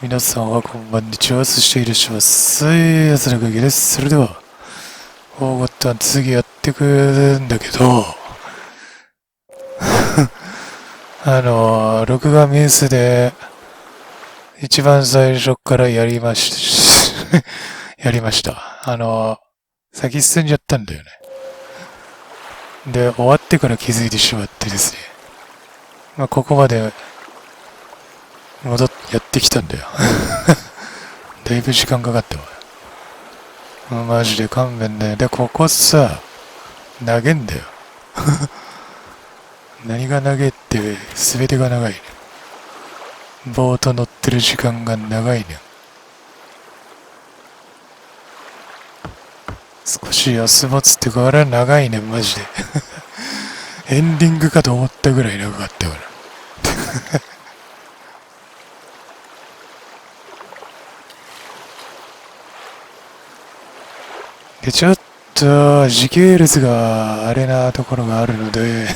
皆さんはこんばんにちは。そしていらっしゃいます。安らかげです。それでは、フォーゴットン次やってくるんだけど、録画ミスで、一番最初からやりました。先進んじゃったんだよね。で、終わってから気づいてしまってですね。まあ、ここまで、やってきたんだよ。だいぶ時間かかったわ。マジで勘弁だよ。で、ここさ、投げんだよ。何が投げって全てが長いね。ボート乗ってる時間が長いね。少し休もうつってか、あれは長いね、マジで。エンディングかと思ったぐらい長かったから。で、ちょっと時系列があれなところがあるので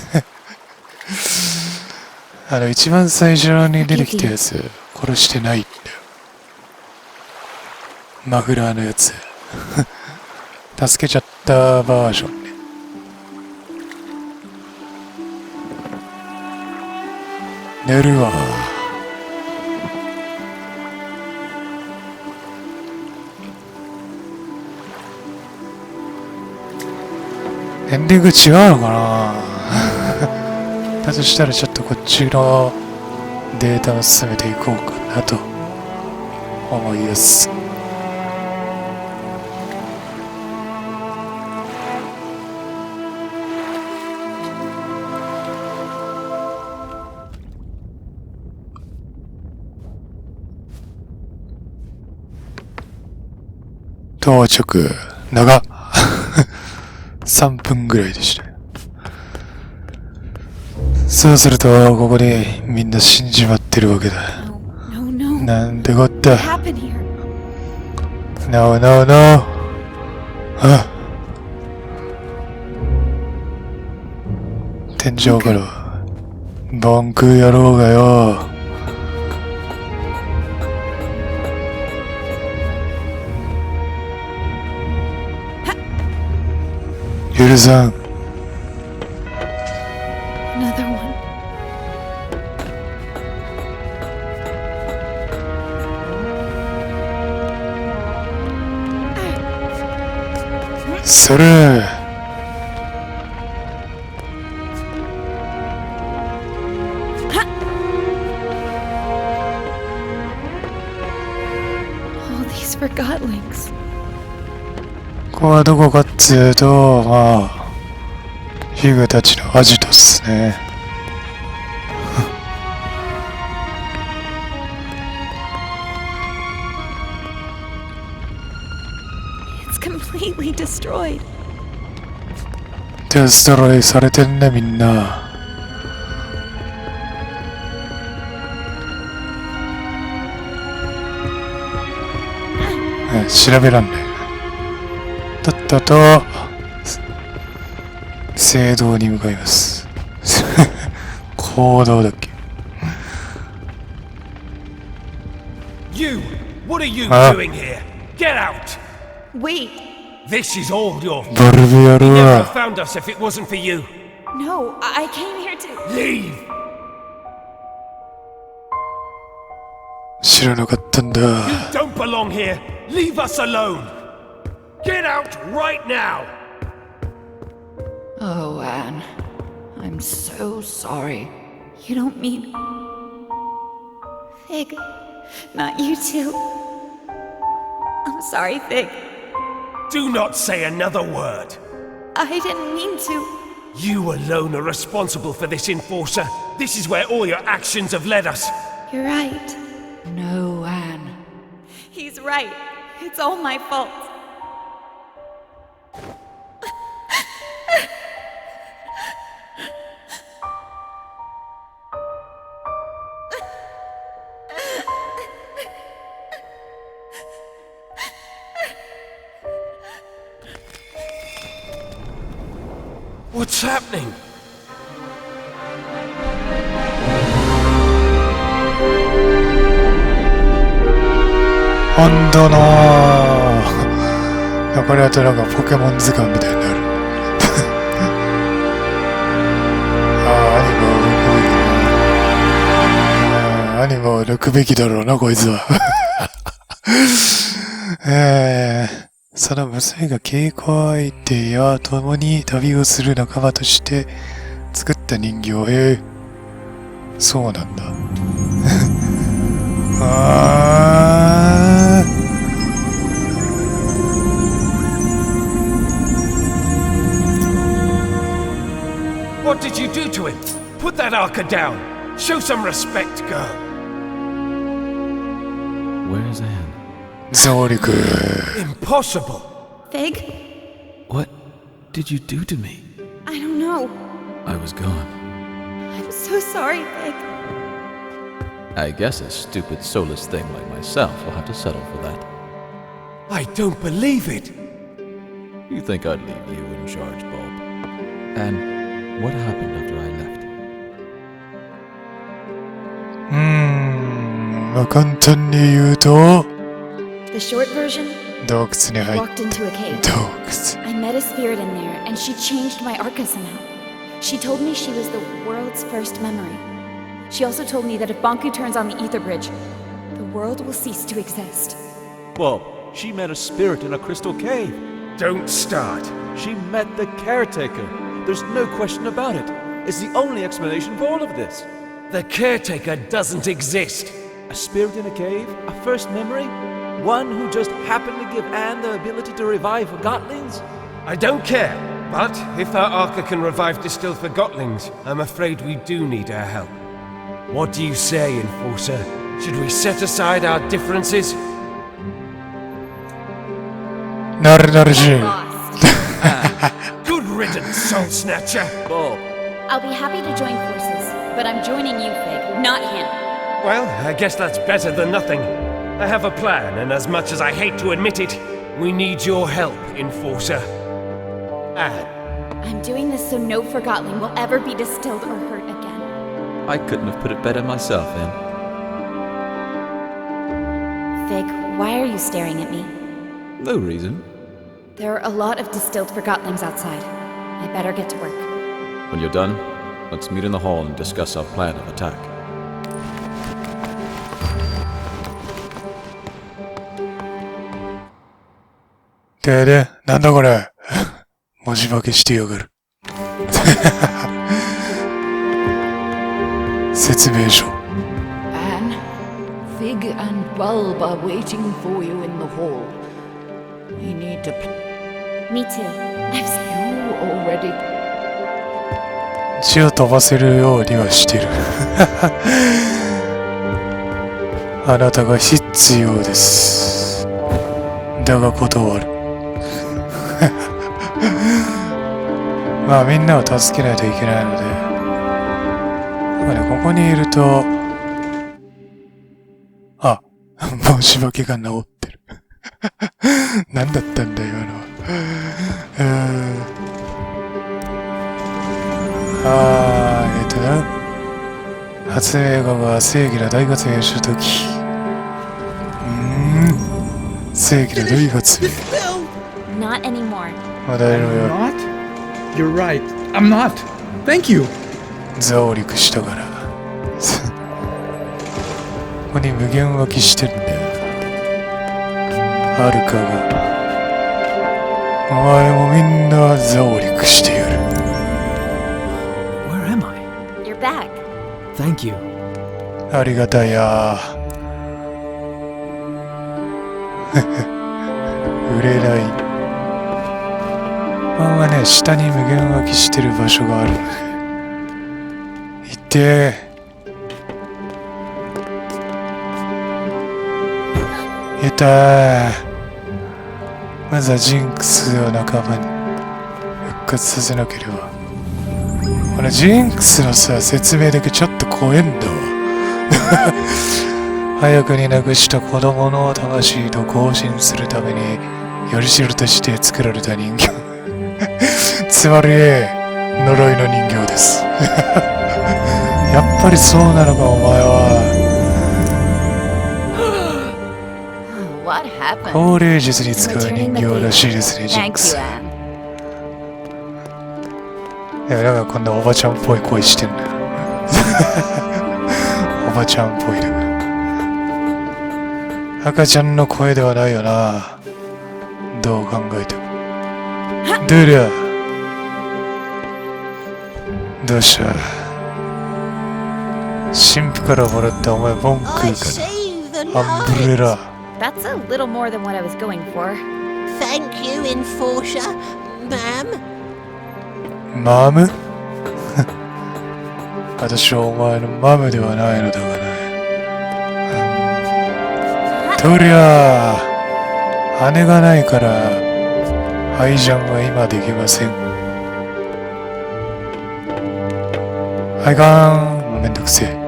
一番最初に出てきたやつ殺してないんだよ。マフラーのやつ助けちゃったバージョンね。寝るわ。エンディング違うのかなだとしたらちょっとこっちのデータを進めていこうかなと思います。到着長っ3分ぐらいでした。そうするとここでみんな死んじまってるわけだ。なんてこった。No no no。あ、天井からボンク野郎がよ。許さん。それ。ここはどこかっつうと、まあヒグたちのアジトっすね。デストロイされてんね、みんな。調べらんねえ。とっとと聖堂に向かいます。行動だっけ。You, what are you doing here? Get out! Wait. This is all your fault. バルブやる You never わ。 found us if it wasn't for you. No, I came here to... Leave! 知らなかったんだ。 You don't belong here. Leave us alone. Get out right now. Oh, Anne. I'm so sorry. You don't mean... Fig. Not you too. I'm sorry, Fig. Do not say another word. I didn't mean to. You alone are responsible for this enforcer. This is where all your actions have led us. You're right. No, Anne. He's right. It's all my fault. What's happening? 本当のこれはとなんかポケモン図鑑みたいになる。アニメを抜くべきだろうな、こいつは。その娘が稽古相手や共に旅をする仲間として作った人形。そうなんだ。What did you do to him? Put that Arca down. Show some respect, girl. Where's Anne? ザオリク。 Impossible. Fig? What did you do to me? I don't know. I was gone. I'm so sorry, Fig. I guess a stupid, soulless thing like myself will have to settle for that. I don't believe it. You think I'd leave you in charge, Bob? And what happened after I left? 簡単に言うと、 The short version? 洞窟に I 入っ walked into a cave. 洞窟。 I met a spirit in there, and she changed my Arca somehow. She told me she was the world's first memory. She also told me that if Banku turns on the ether bridge, the world will cease to exist. Bob, she met a spirit in a crystal cave. Don't start. She met the caretaker. There's no question about it. It's the only explanation for all of this. The caretaker doesn't exist. A spirit in a cave? A first memory? One who just happened to give Anne the ability to revive forgotlings? I don't care, but if our Arca can revive distilled forgotlings, I'm afraid we do need her help. What do you say, Enforcer? Should we set aside our differences? なるなるし。 Lost. Good riddance, Soul Snatcher. Bob, I'll be happy to join forces, but I'm joining you, Fig, not him. Well, I guess that's better than nothing. I have a plan, and as much as I hate to admit it, we need your help, Enforcer. Anne. I'm doing this so no Forgotling will ever be distilled or hurt again. I couldn't have put it better myself, Anne. Fig, why are you staring at me? No reason. There are a lot of distilled Forgotlings outside. I better get to work. When you're done, let's meet in the hall and discuss our plan of attack. で、なんだこれ。文字化けしてやがる。説明書。 Anne, Fig and Bulb are waiting for you in the hall. We need to. Me too. You already. 血を飛ばせるようにはしてる。あなたが必要です。だが断る。まあみんなを助けないといけないので、まあね、ここにいると、あ、申し訳が治ってる。何だったんだよ、今のは。発明家が正義の大活躍したとき。正義の大発明。 Not anymore. まだいろよ。 Not? You're right. I'm not. Thank you. ザオリクしたから。ここに無限湧きしてるんだよ。アルカが。お前もみんなザオリクしてやる。 Where am I? You're back. Thank you. ありがたや。売れない。まあね、下に無限湧きしてる場所があるので。行って。やったー。まずはジンクスを仲間に復活させなければ。このジンクスのさ、説明だけちょっと怖えんだわ。早くに亡くした子供の魂と交信するためによりしろとして作られた人形。つまり呪いの人形です。やっぱりそうなのか、お前は。What happened? 高齢術に使う人形らしいですね、ジンク Thank ス。 you, い Anne. や、なんかこんなおばちゃんっぽい声してんだよ。おばちゃんっぽいな。赤ちゃんの声ではないよな。どう考えても。ドゥラ。どうした？神父からもらったお前文句かな。アンブレラ。That's a little more than what I was going for. Thank you, Enforcer, ma'am. マム私はお前のマムではないのだがね。とりゃあ羽がないからハイジャンは今できません。はいかーん、もうめんどくせえ。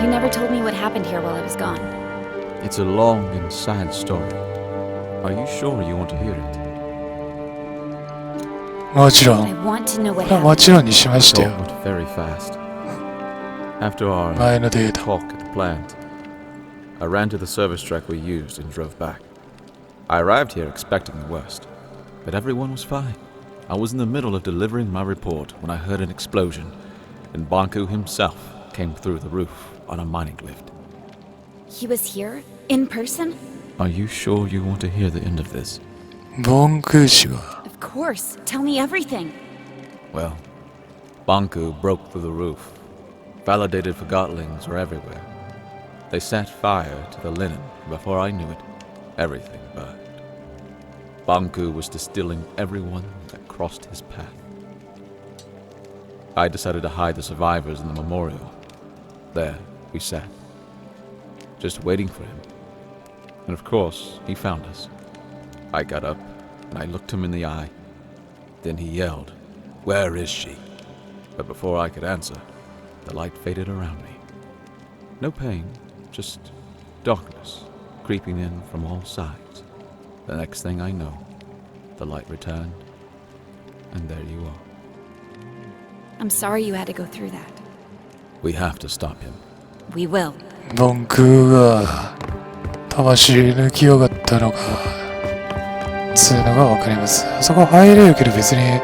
You never told me what happened here while I was gone. It's a long and sad story. Are you sure you want to hear it? もちろ I ん、 want to know what も happened. ちろんにしましたよ。 It went very fast. After our 前のデータ。 talk at the plant, I ran to the service truck we used and drove back. I arrived here expecting the worst, but everyone was fine. I was in the middle of delivering my report when I heard an explosion, and Banku himself came through the roof on a mining lift. He was here? In person? Are you sure you want to hear the end of this? ボンクー氏が Of course. Tell me everything. Well, Banku broke through the roof. Validated forgotlings were everywhere. They set fire to the linen. Before I knew it, everything burned. Banku was distilling everyone that crossed his path. I decided to hide the survivors in the memorial. There we sat, just waiting for him. And of course, he found us. I got up and I looked him in the eye. Then he yelled, "Where is she?" But before I could answer, the light faded around me. No pain, just darkness creeping in from all sides. The next thing I know, the light returned, and there you are. I'm sorry you had to go through that. We have to stop him. We will. ボンクーが魂抜きよかったのかつうのがわかります。あそこ入れるけど別に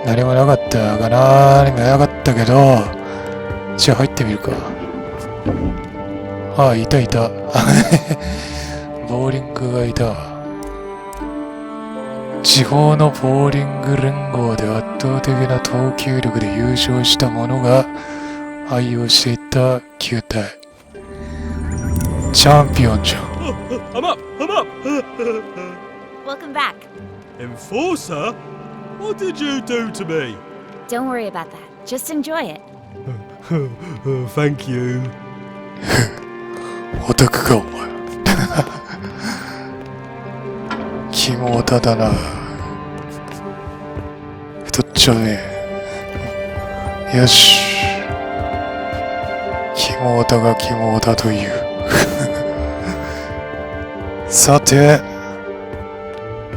何もなかったかな。何もなかったけど、じゃあ入ってみるか。ああ、いたいた。ボーリングがいた。地方のボーリング連合で圧倒的な投球力で優勝した者が愛用していた球体。チャンピオンじゃん。I'm up! I'm up! Welcome back. Enforcer? What did you do to me? Don't worry about that. Just enjoy it. Thank you. オタクかお前。キモオタだな。太っちゃうね。よし。キモオタがキモオタという。さて、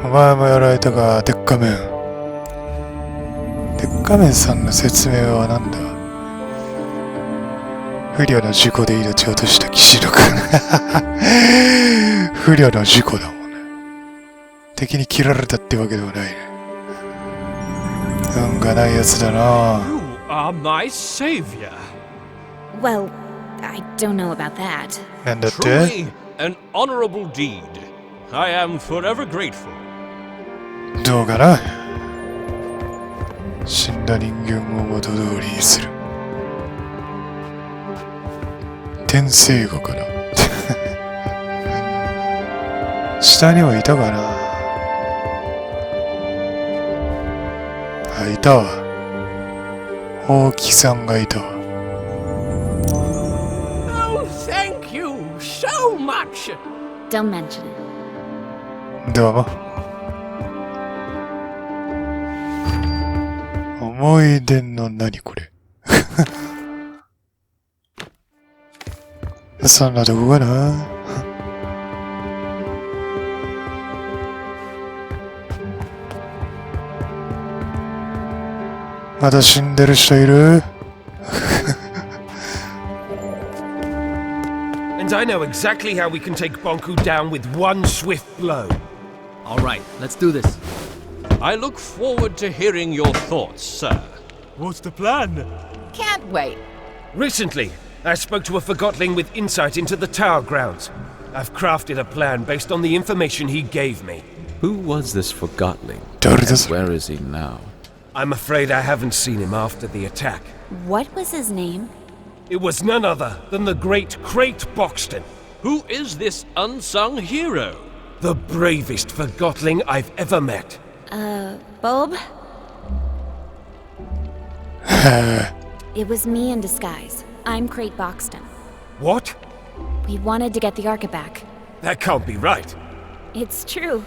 お前もやられたか、鉄仮面。鉄仮面さんの説明は何だ？不慮の事故で命を落とした騎士の君。不慮の事故だもんね。敵に切られたってわけではないね。運がないやつだな。 You are my savior. Well, I don't know about that. なんだって？ Truly an honorable deed. I am forever grateful. どうかな。死んだ人間を元通りにする。天聖語かな。下にはいたかな。あ、いたわ。大木さんがいたわ。Oh, thank you so much. Don't mention it. どうも。思い出の何これ。そんなとこかな。まだ死んでる人いる And I know exactly how we can take Bonku down with one swift blow. All right, let's do this. I look forward to hearing your thoughts, sir. What's the plan? Can't wait. Recently, I spoke to a Forgotling with insight into the tower grounds. I've crafted a plan based on the information he gave me. Who was this Forgotling? 誰だそれ Where is he now? I'm afraid I haven't seen him after the attack. What was his name? It was none other than the great Crate Boxton, Who is this unsung hero? the bravest Forgotling I've ever met. Bulb? It was me in disguise. I'm Crate Boxton. What? We wanted to get the Arca back. That can't be right. It's true.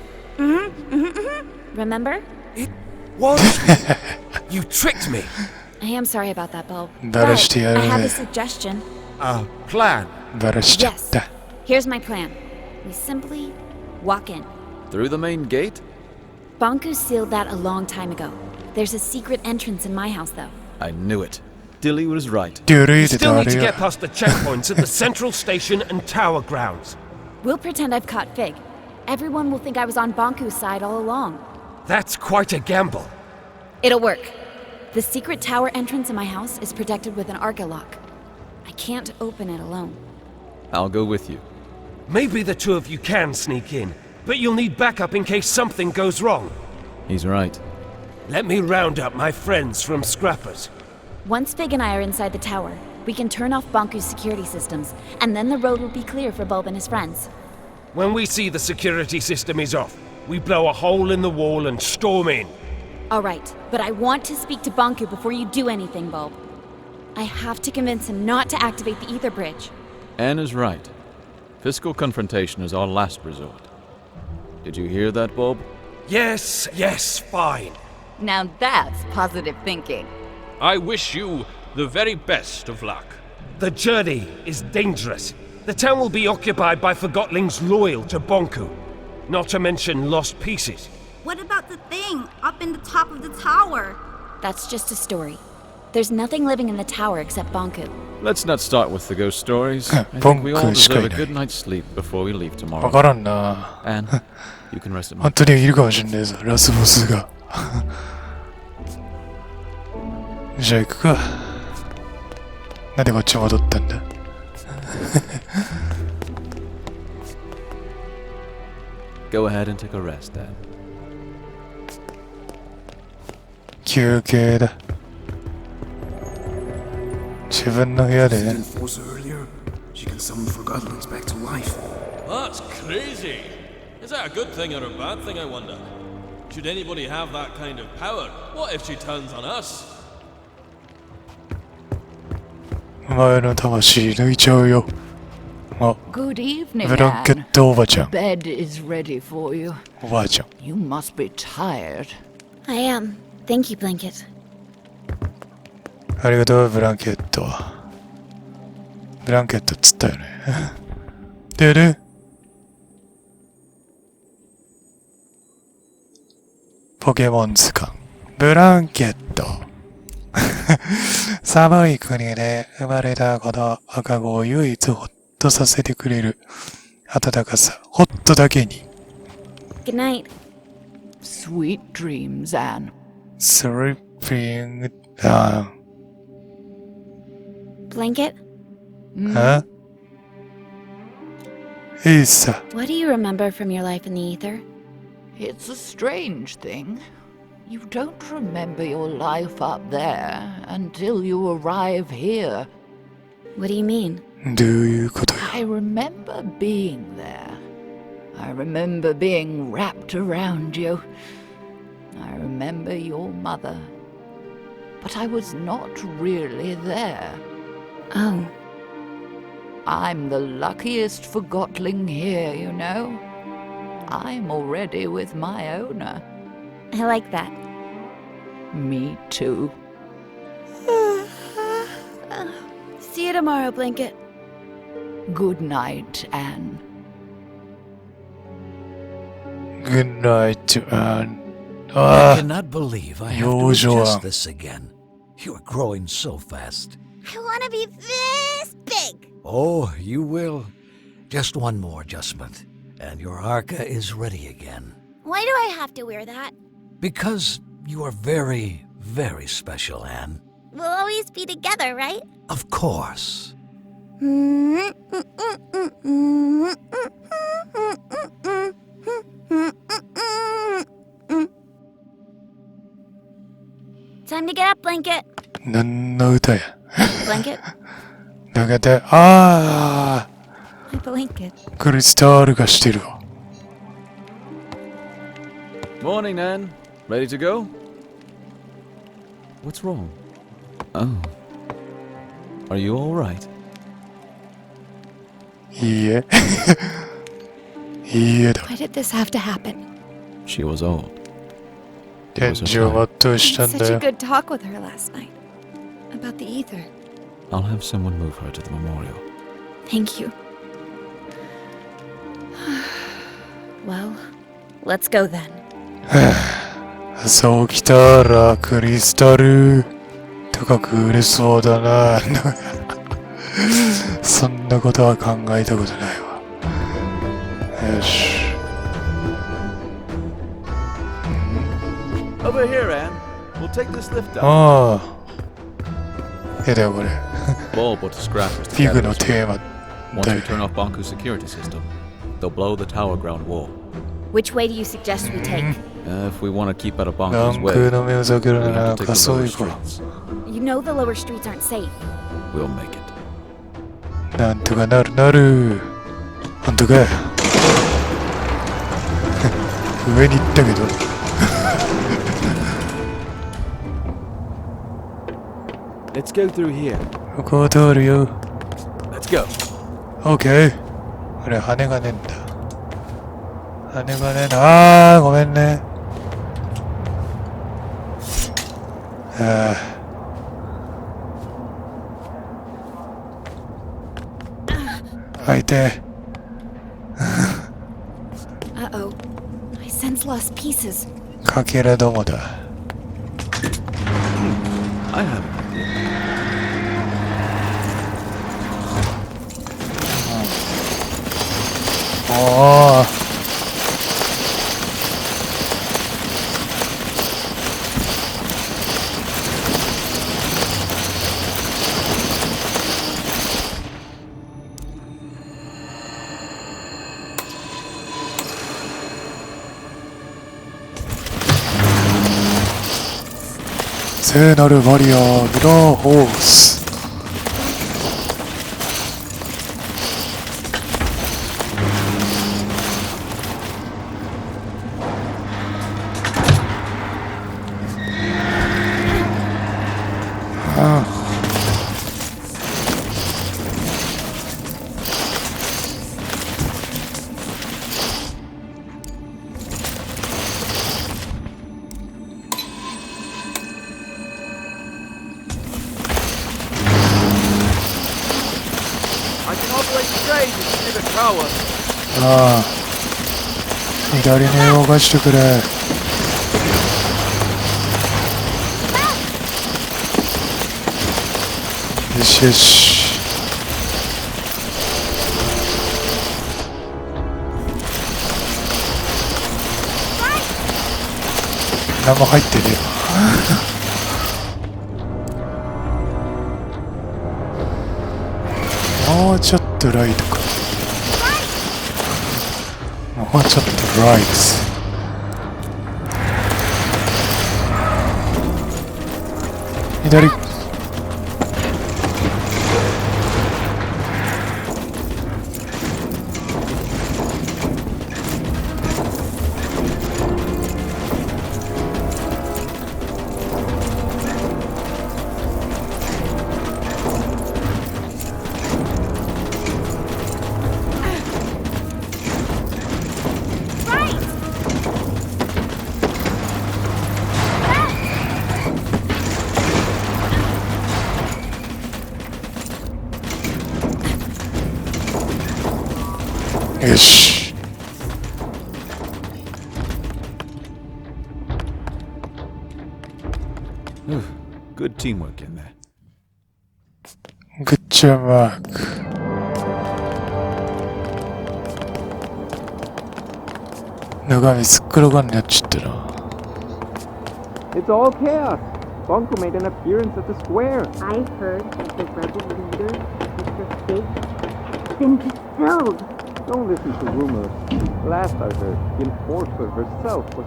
Remember? It was. You tricked me. I am sorry about that, Bulb. バラしてやる I have ね a suggestion. A plan. バラしちゃっ Yes. た Here's my plan. We simply walk in. Through the main gate? Bonku sealed that a long time ago. There's a secret entrance in my house, though. I knew it. Dilly was right. デュルイ You で still た need る to よ get past the checkpoints at the central station and tower grounds. We'll pretend I've caught Fig. Everyone will think I was on Bonku's side all along. That's quite a gamble. It'll work. The secret tower entrance in my house is protected with an Arca lock. I can't open it alone. I'll go with you. Maybe the two of you can sneak in, but you'll need backup in case something goes wrong. He's right. Let me round up my friends from Scrappers. Once Fig and I are inside the tower, we can turn off Bonku's security systems, and then the road will be clear for Bulb and his friends. When we see the security system is off, we blow a hole in the wall and storm in. All right, but I want to speak to Bonku before you do anything, Bulb. I have to convince him not to activate the ether bridge. Anne is right. Physical confrontation is our last resort. Did you hear that, Bulb? Yes, fine. Now that's positive thinking. I wish you the very best of luck. The journey is dangerous. The town will be occupied by Forgotlings loyal to Bonku, not to mention lost pieces. What about the thing up in the top of the tower? That's just a story. There's nothing living in the tower except Bonku. Let's not start with the ghost stories. I think we all Bonkuしか deserve い a ない good night's sleep before we leave わ tomorrow. からんな Anne, you can rest at my 本当にいるかもしんねえぞラスボスがじゃあ行くかなんでこっち戻ったんだGo ahead and take a rest, Anne. 休憩だ自分の部屋で Didn't force her earlier. She can summon Forgotlings back to life. That's crazy. Is that a good thing or a bad thing, I wonder? Should anybody have that kind of power? What if she turns on us? お前の魂抜いちゃうよあ Good evening, ブランケッ Anne. トおばちゃん Bed is ready for you. おばあちゃん You must be tired. I am. Thank you, Blanket. ありがとうブランケットブランケットっつったよねでねポケモン図鑑ブランケット寒い国で生まれたこの赤子を唯一ホッとさせてくれる暖かさホッとだけに Good night. Sweet dreams, Anne. Sleeping down Blanket, huh? Isa what do you remember from your life in the ether? It's a strange thing. You don't remember your life up there until you arrive here. What do you mean? どういうことよ I remember being there. I remember being wrapped around you. I remember your mother. But I was not really there. Oh, I'm the luckiest Forgotling here, you know. I'm already with my owner. I like that. Me too. See you tomorrow, Blanket. Good night, Anne. Good night, Anne. I cannot believe I have to Usual. adjust this again. You're growing so fast. I want to be this big. Oh, you will. Just one more adjustment, and your Arca is ready again. Why do I have to wear that? Because you are very, very special, Anne. We'll always be together, right? Of course. Time to get up, Blanket. 何の歌や Blanket? 抜けて、あ Blanket. ークリスタルがしてるわ。Morning, Nan. Ready to go? What's wrong? Oh. Are you all right? いいえ。いいえだ。 Why did this have to happen? She was old. 天井はどうしたん Such だ a よ。 good talk with her last night. About the ether. I'll have someone move her to the memorial. Thank you. Well, let's go then. 朝起きたらクリスタル高く売れそうだな。そんなことは考えたことないわ。よし。Over here, Anne. We'll take this lift up. ああ。やだよこれ。 Bulb will scrap us フィ together. グのテーマ Once だ we よ。 turn off Bonku's security system, they'll blow the tower ground wall. Which way do you suggest we take? If we want to keep out of ラ Bonku's ン way, クの目を避ける we なら have to take か the そう lower いうか。 streets. You know the lower streets aren't safe. We'll make it. なんとかなるなる。ほんとかよ。上に行ったけど。Let's go through here. ここを通るよ。Let's go. オッケー。これ羽がねえんだ。羽がねえな。あーごめんね。ああ。開いて。Uh-oh. My sense lost pieces. かけらどもだ。I have. おお。聖なるバリアミラーホース。I can operate the train near the tower. ああ。左に動かしてくれ。よしよし。何も入ってねえわ。もうちょっとライトか。もうちょっとライト。左。よし。Good Good teamwork in there. グッチョマーク。中身すっ黒がんになっちゃったな。It's all chaos. Bunko made an appearance at the square. I heard that the rebel leader, Mr. Fig, has been killed. Don't listen to rumors. Last I heard, the enforcer herself was...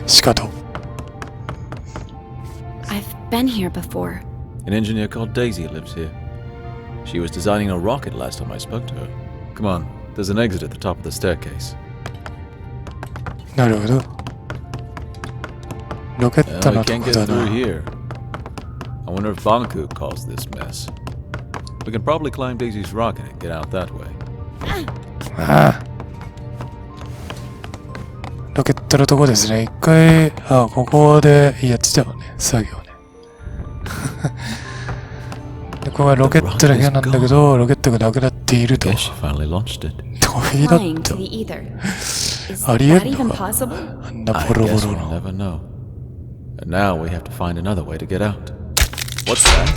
しかと。I've been here before. An engineer called Daisy lives here. She was designing a rocket last time I spoke to her. Come on, there's an exit at the top of the staircase. なるほど。ロケット We のと can't こ get だ through な。 here. I wonder if Banku caused this mess. We can probably climb Daisy's rocket and get out that way. ああ。ロケットのとこですね。一回、ここでやってたもんね、作業ね。で、ここはロケットの部屋なんだけど、ロケットがなくなっていると。 Guess she finally launched it. 飛びだった。ありえんのか。あんなボロボ Guess ロ we'll の。 never know. And now we have to find another way to get out. What's that?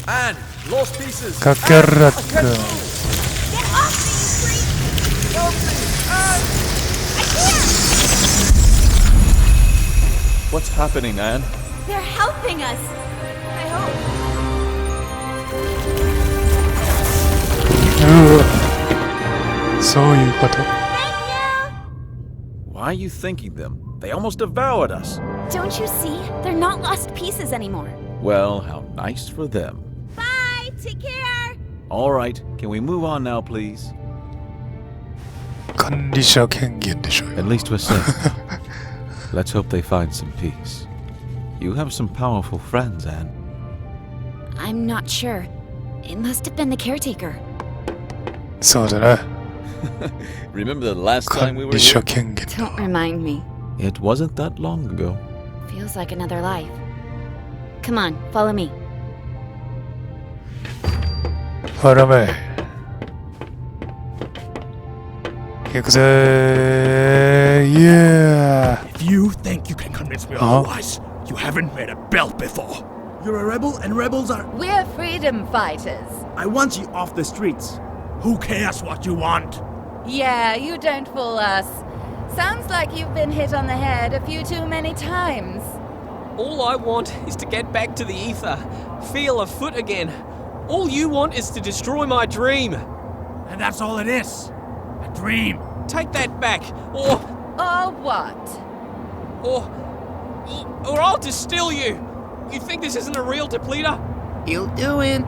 And lost pieces. カカラック。 Get off me, you freak! Help me! Anne! I can't! What's happening, Anne? They're helping us. I hope. そういうこと。Why are you thinking them? They almost devoured us. Don't you see? They're not lost pieces anymore. Well, how nice for them. Bye! Take care! All right, can we move on now, please? 管理者権限でしょうよ。 At least we're safe. Let's hope they find some peace. You have some powerful friends, Anne. I'm not sure. It must have been the caretaker. そうだな。 Remember the last time we 管 were 理者 here? 権限。 Don't remind me. It wasn't that long ago. Feels like another life. Come on, follow me. ほらめ。行くぜー。イエー。 If you think you can convince me otherwise, you haven't made a belt before. You're a rebel and rebels are... We're freedom fighters. I want you off the streets. Who cares what you want? Yeah, you don't fool us. Sounds like you've been hit on the head a few too many times. All I want is to get back to the ether, feel a foot again. All you want is to destroy my dream. And that's all it is. A dream. Take that back, or what? Or I'll distill you. You think this isn't a real depleter? You'll do it.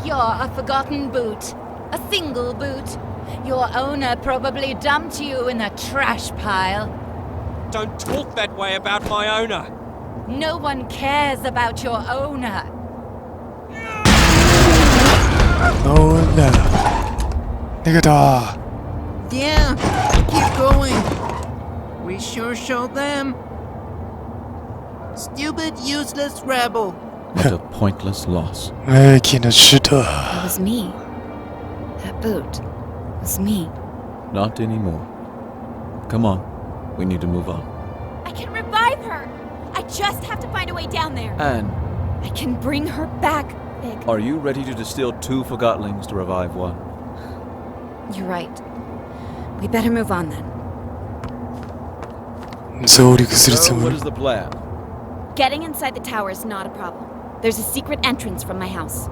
You're a forgotten boot. A single boot. Your owner probably dumped you in the trash pile. Don't talk that way about my owner. No one cares about your owner. Oh no. 逃げた。 Yeah, keep going. We sure showed them. Stupid, useless rebel. What a pointless loss. 名機の首都。 It was me. That boot was me. Not anymore. Come on, we need to move on. I can revive her. I just have to find a way down there. Anne, I can bring her back, Big. are you ready to distill 2 forgotlings to revive 1? You're right. We better move on then. 上陸するつ So, も what り。 is the plan? Getting inside the tower is not a problem. There's a secret entrance from my house.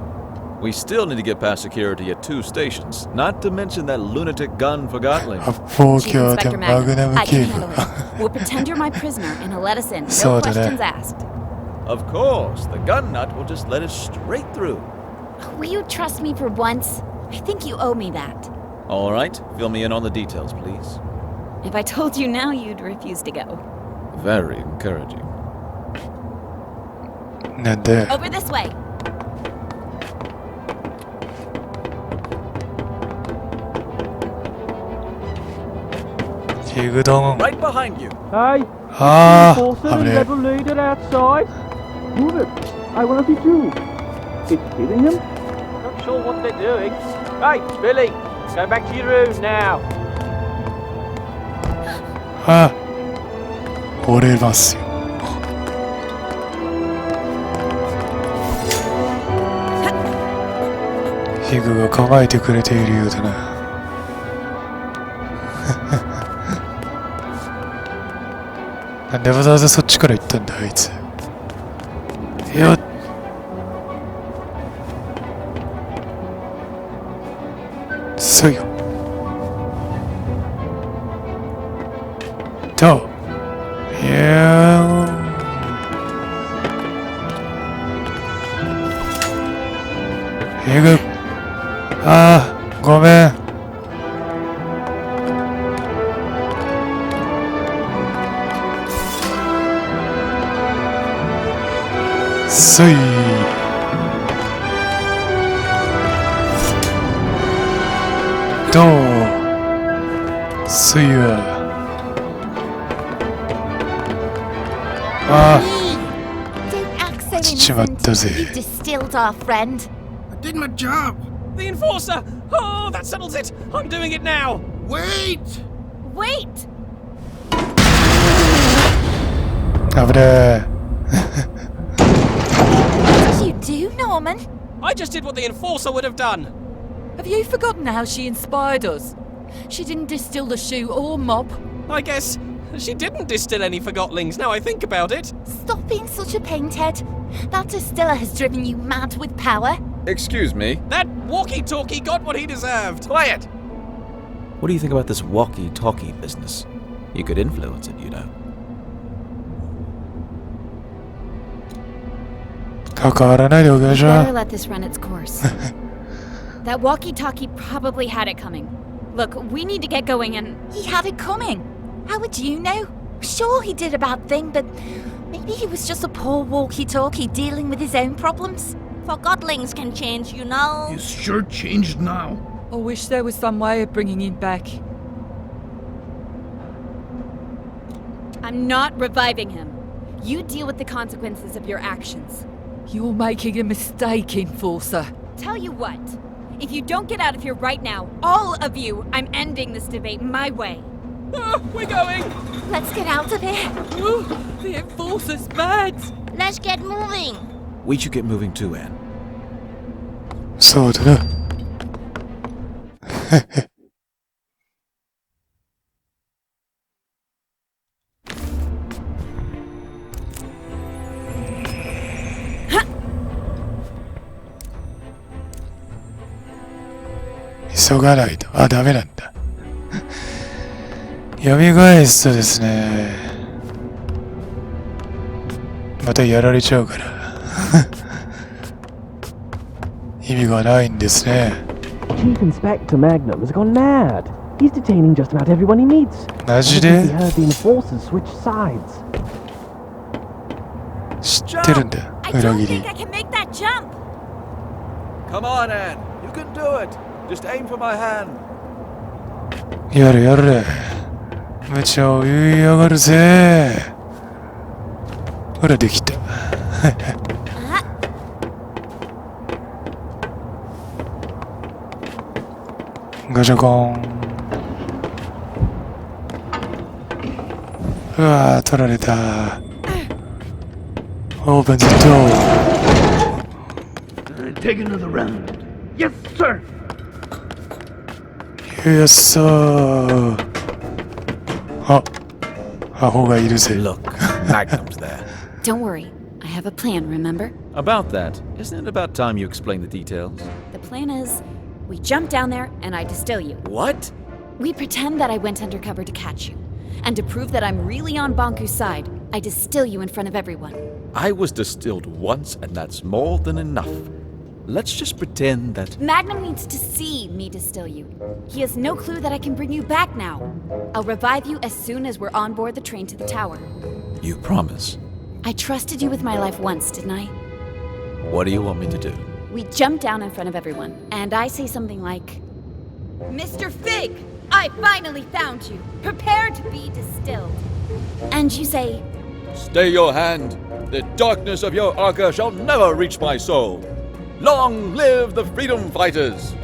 We still need to get past security at 2 stations, not to mention that lunatic gun forgotling. 発砲 Chief 鏡で Inspector マグナ Magnum, ム I 警 can 部 handle it. We'll pretend you're my prisoner and he'll let us in. No そうだね。 questions asked. Of course, the gun nut will just let us straight through. Will you trust me for once? I think you owe me that. All right, fill me in on the details, please. If I told you now, you'd refuse to go. Very encouraging. なんで Over this way. Right behind you. Hi. ああ Enforcer 危 and ねえ rebel leader outside. Move it. I want to see you. It's killing him? Not sure what they're doing. Hey, Billy, go back to your room now. あ折れますよ。ヒグが構えてくれているようだな。なんでわざわざそっちから行ったんだあいつ。よっそうよといやヒグああごめん。そいどうそいやああ落ちちまったぜ。 Distilled our friend. I did my job. The enforcer! Oh, that settles it! I'm doing it now! Wait! Wait! 危ねえ。 What did you do, Norman? I just did what the enforcer would have done! Have you forgotten how she inspired us? She didn't distill the shoe or mop. I guess she didn't distill any forgotlings, now I think about it. Stop being such a painthead. That distiller has driven you mad with power. Excuse me. That walkie-talkie got what he deserved. Quiet! What do you think about this walkie-talkie business? You could influence it, you know. 関わらないでおきましょ Better う。 let this run its course. That walkie-talkie probably had it coming. Look, we need to get going and... He had it coming. How would you know? Sure, he did a bad thing, but maybe he was just a poor walkie-talkie dealing with his own problems. Forgotlings can change, you know. He's sure changed now. I wish there was some way of bringing him back. I'm not reviving him. You deal with the consequences of your actions. You're making a mistake, Enforcer. Tell you what. If you don't get out of here right now, all of you, I'm ending this debate my way. We're going! Let's get out of here. Ooh, the Enforcer's bad. Let's get moving. We should get moving too, Anne. そうだな。急がないと。あ、ダメなんだ。蘇すとですね、またやられちゃうから。意味がないんですね。Chief Inspector Magnum has gone mad. He's detaining just about everyone he meets. マジ He で heard the enforcers switch sides. 知ってるんだ。 I 裏 don't 切り。 think I can make that jump. Come on, Anne. You can do it. Just aim for my hand. やれやれ。無茶を言いやがるぜ。ほらできた。ガチャコン。うわー取られた。Open the door. Take another round. Yes, sir. Yes, sir. あ、アホがいるぜ。 Look, Magnum's there. Don't worry. I have a plan, remember? About that, isn't it about time you explain the details? The plan is, we jump down there and I distill you. What? We pretend that I went undercover to catch you. And to prove that I'm really on Bonku's side, I distill you in front of everyone. I was distilled once, and that's more than enough. Let's just pretend that... Magnum needs to see me distill you. He has no clue that I can bring you back now. I'll revive you as soon as we're on board the train to the tower. You promise? I trusted you with my life once, didn't I? What do you want me to do? We jump down in front of everyone, and I say something like, Mr. Fig, I finally found you. Prepare to be distilled. And you say, Stay your hand. The darkness of your Arca shall never reach my soul. Long live the freedom fighters!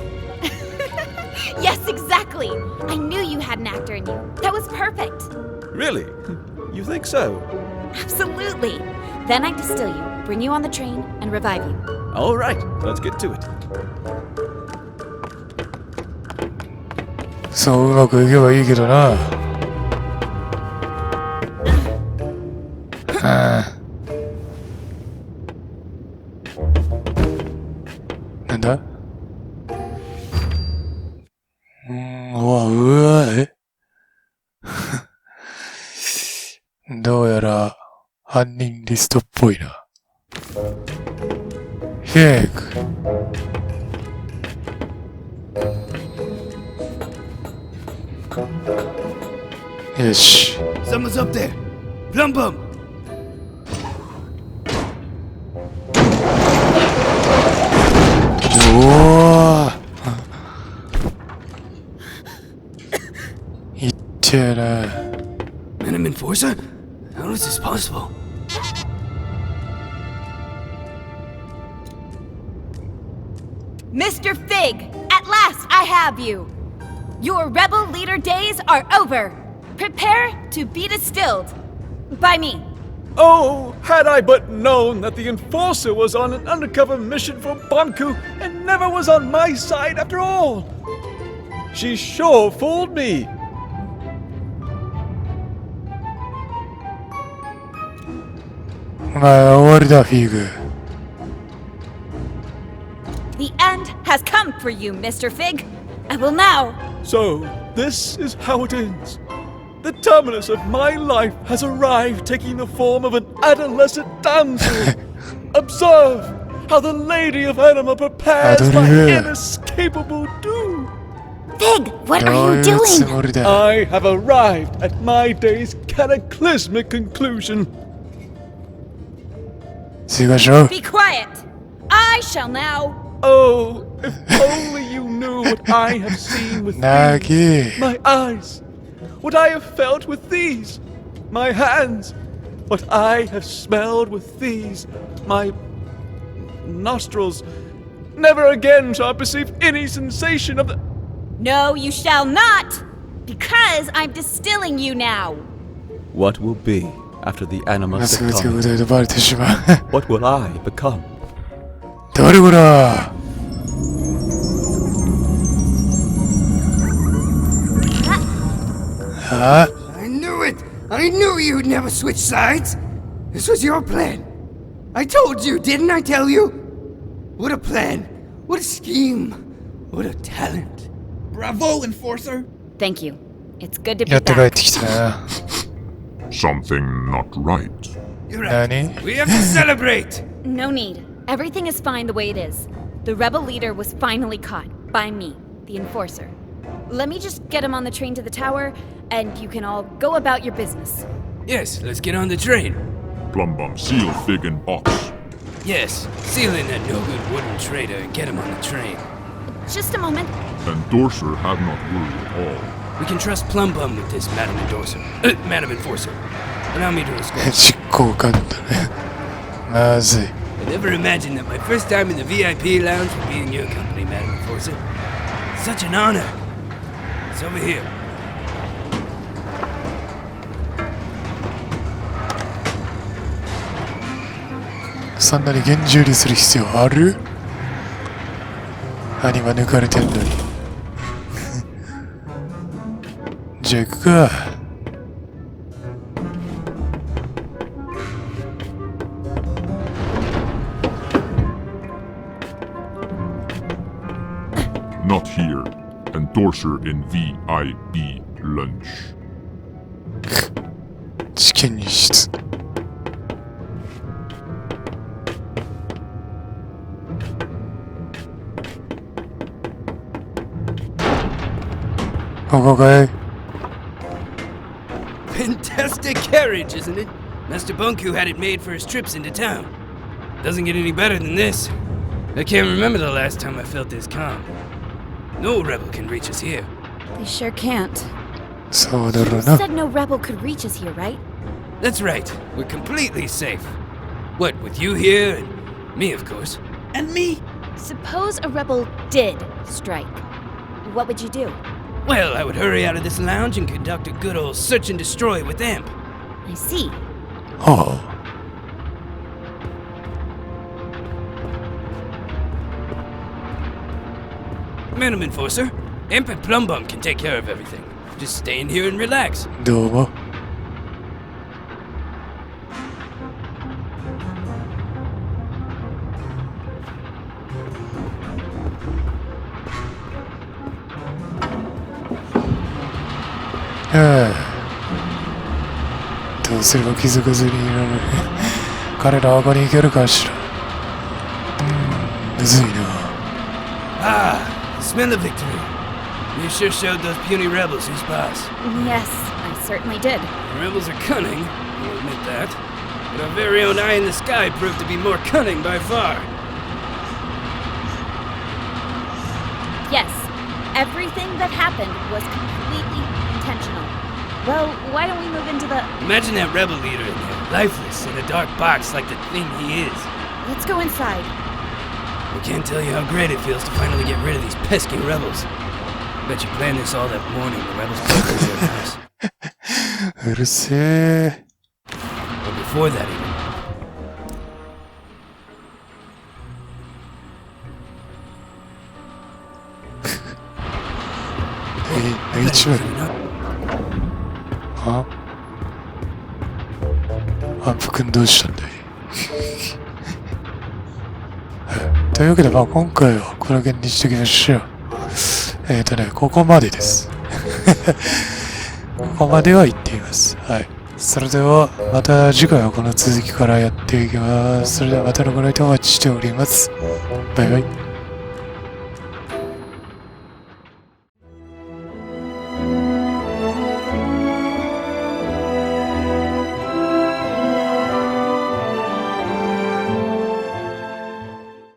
Yes, exactly. I knew you had an actor in you. That was perfect. Really? You think so? Absolutely. Then I distill you, bring you on the train, and revive you. All right, let's get to it. そううまくいけばいいけどな。なんだ？うわ、どうやら犯人リストっぽいな。フェイク。よし。Someone's up there. Plum bum. いってえな。Venom Enforcer? How is this possible? Mr. Fig, at last I have you. Your rebel leader days are over. Prepare to be distilled. By me. Oh, had I but known that the Enforcer was on an undercover mission for Banku and never was on my side after all. She sure fooled me. The end has come for you, Mr. Fig. I will now. So, this is how it ends. The terminus of my life has arrived, taking the form of an adolescent damsel. Observe how the Lady of Anima prepares my inescapable doom. Fig, what are you doing? I have arrived at my day's cataclysmic conclusion. Be quiet. I shall now. Oh, if only you knew what I have seen with these, my eyes. What I have felt with these, my hands. What I have smelled with these, my nostrils. Never again shall I perceive any sensation of the... No, you shall not! Because I'm distilling you now! What will be after the anima What will I become? 誰こらI knew it! I knew you'd never switch sides! This was your plan! I told you, didn't I tell you? What a plan! What a scheme! What a talent! Bravo, Enforcer! Thank you. It's good to be back. Something not right. You're right. We have to celebrate! No need. Everything is fine the way it is. The rebel leader was finally caught. By me, the Enforcer. Let me just get him on the train to the tower, and you can all go about your business. Yes, let's get on the train. Plum Bum, seal Fig in box. Yes, seal in that no-good wooden traitor and get him on the train. Just a moment. Endorser have not worried at all. We can trust Plum Bum with this, Madam Endorser. Madam Enforcer. Allow me to escort. 実行官だね。まずい。I never imagined that my first time in the VIP lounge would be in your company, Madam Enforcer. Such an honor. It's over here.そんなに厳重にする必要ある？兄は抜かれてんのに。じゃあ行くか。Not here. Endorser in VIP lunch. 試験日室。ここかい？ Fantastic carriage, isn't it? Master Bunku had it made for his trips into town. Doesn't get any better than this. I can't remember the last time I felt this calm. No rebel can reach us here. They sure can't. そうだろう You な。 said no rebel could reach us here, right? That's right. We're completely safe. What, with you here and me, of course. And me? Suppose a rebel did strike. What would you do? Well, I would hurry out of this lounge and conduct a good old search and destroy with them. I see. はあ。Madam Enforcer, Imp and Plumbum can take care of everything. Just stay in here and relax. どうも。どうすれば気づかずにいられる。彼らはここに行けるかしら。むずいな。Ah, the smell of victory. You sure showed those puny rebels who's boss. Yes, I certainly did. The rebels are cunning, I'll admit that. But our very own eye in the sky proved to be more cunning by far. Yes, everything that happened was completely intentional. Well, why don't we move into the... Imagine that rebel leader in there, lifeless, in a dark box like the thing he is. Let's go inside. I can't tell you how great it feels to finally get rid of these pesky rebels. Bet you planned this all that morning the rebels broke into your house. うるせえ。But before that even. ネイチュール。あ？アップ君どうしたんだい？というわけで、まあ今回はこの辺にしておきましょう。ここまでです。ここまでは行っています。はい。それでは、また次回はこの続きからやっていきます。それではまたのご来店お待ちしております。バイバイ。